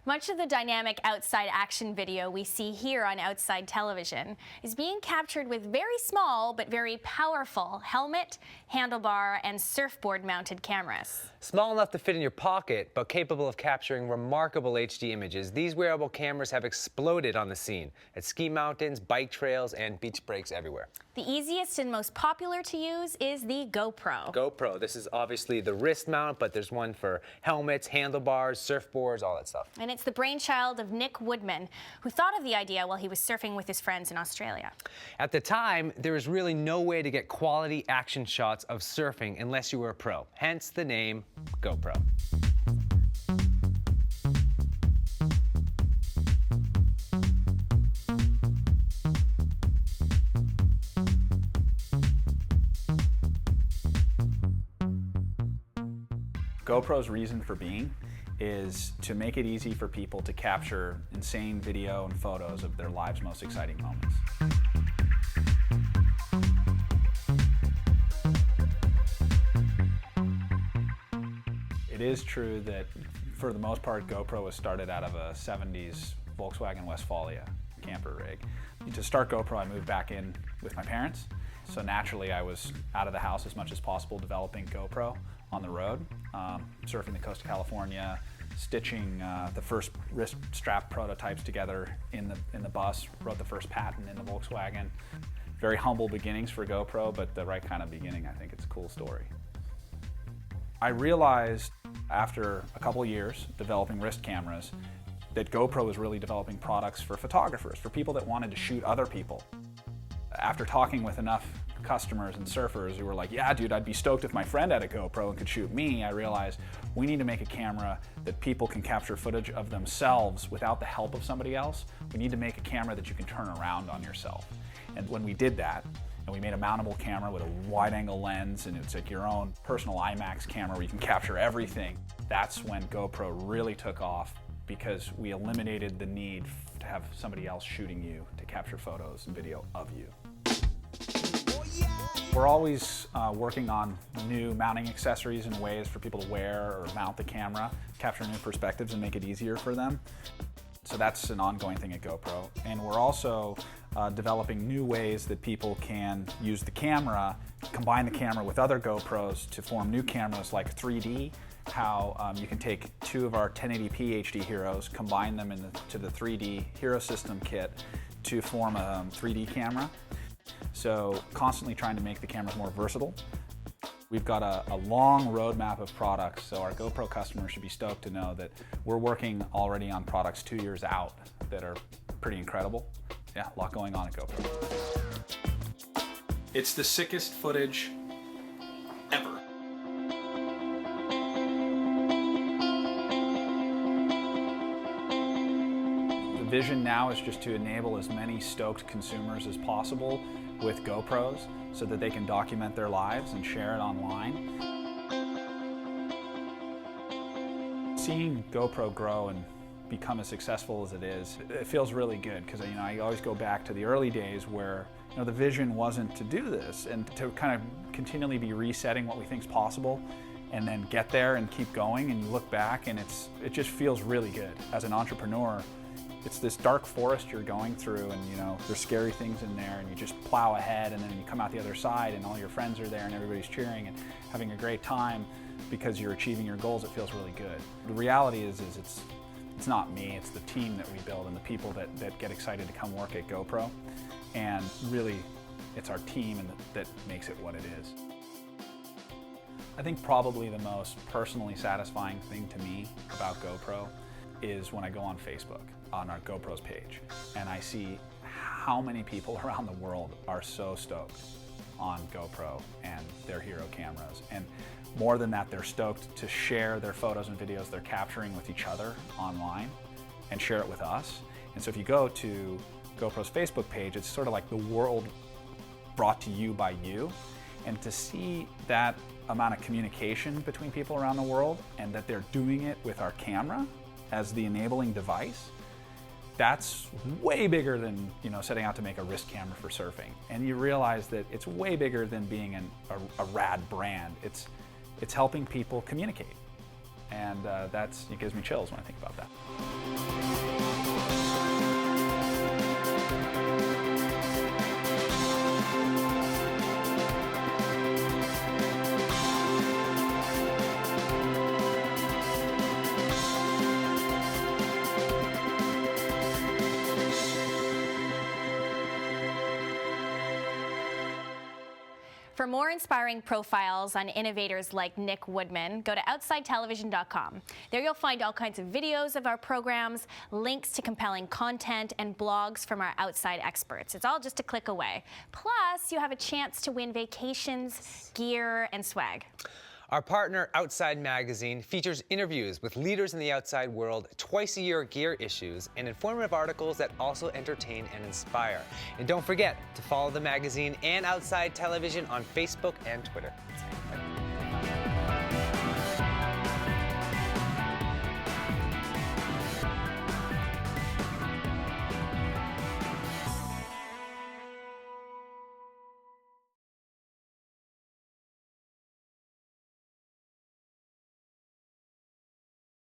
Much of the dynamic outside action video we see here on Outside Television is being captured with very small but very powerful helmet, handlebar, and surfboard mounted cameras. Small enough to fit in your pocket, but capable of capturing remarkable HD images, these wearable cameras have exploded on the scene at ski mountains, bike trails, and beach breaks everywhere. The easiest and most popular to use is the GoPro. GoPro, this is obviously the wrist mount, but there's one for helmets, handlebars, surfboards, all that stuff. And it's the brainchild of Nick Woodman, who thought of the idea while he was surfing with his friends in Australia. At the time, there was really no way to get quality action shots of surfing unless you were a pro, hence the name GoPro. GoPro's reason for being is to make it easy for people to capture insane video and photos of their lives' most exciting moments. It is true that for the most part GoPro was started out of a 70s Volkswagen Westfalia camper rig. To start GoPro I moved back in with my parents, so naturally I was out of the house as much as possible developing GoPro on the road, surfing the coast of California, stitching the first wrist strap prototypes together in the bus, wrote the first patent in the Volkswagen. Very humble beginnings for GoPro, but the right kind of beginning. I think it's a cool story. I realized after a couple of years developing wrist cameras that GoPro was really developing products for photographers, for people that wanted to shoot other people. After talking with enough customers and surfers who were like, yeah dude, I'd be stoked if my friend had a GoPro and could shoot me, I realized we need to make a camera that people can capture footage of themselves without the help of somebody else. We need to make a camera that you can turn around on yourself. And when we did that, and we made a mountable camera with a wide-angle lens, and it's like your own personal IMAX camera where you can capture everything, that's when GoPro really took off, because we eliminated the need to have somebody else shooting you to capture photos and video of you. We're always working on new mounting accessories and ways for people to wear or mount the camera, capture new perspectives and make it easier for them. So that's an ongoing thing at GoPro. And we're also developing new ways that people can use the camera, combine the camera with other GoPros to form new cameras like 3D, how you can take two of our 1080p HD Heroes, combine them to the 3D Hero System kit to form a 3D camera. So constantly trying to make the cameras more versatile. We've got a long roadmap of products, so our GoPro customers should be stoked to know that we're working already on products 2 years out that are pretty incredible. Yeah, a lot going on at GoPro. It's the sickest footage ever. The vision now is just to enable as many stoked consumers as possible with GoPros so that they can document their lives and share it online. Seeing GoPro grow and become as successful as it is, it feels really good, because I always go back to the early days where the vision wasn't to do this and to kind of continually be resetting what we think is possible and then get there and keep going, and you look back and it just feels really good. As an entrepreneur, it's this dark forest you're going through, and there's scary things in there, and you just plow ahead, and then you come out the other side and all your friends are there and everybody's cheering and having a great time because you're achieving your goals. It feels really good. The reality is it's not me, it's the team that we build and the people that get excited to come work at GoPro, and really it's our team that makes it what it is. I think probably the most personally satisfying thing to me about GoPro is when I go on Facebook, on our GoPro's page, and I see how many people around the world are so stoked on GoPro and their hero cameras. And more than that, they're stoked to share their photos and videos they're capturing with each other online and share it with us. And so if you go to GoPro's Facebook page, it's sort of like the world brought to you by you. And to see that amount of communication between people around the world, and that they're doing it with our camera as the enabling device, that's way bigger than setting out to make a wrist camera for surfing. And you realize that it's way bigger than being a rad brand. It's helping people communicate. and it gives me chills when I think about that. For more inspiring profiles on innovators like Nick Woodman, go to OutsideTelevision.com. There you'll find all kinds of videos of our programs, links to compelling content, and blogs from our outside experts. It's all just a click away. Plus, you have a chance to win vacations, gear, and swag. Our partner, Outside Magazine, features interviews with leaders in the outside world, twice-a-year gear issues, and informative articles that also entertain and inspire. And don't forget to follow the magazine and Outside Television on Facebook and Twitter.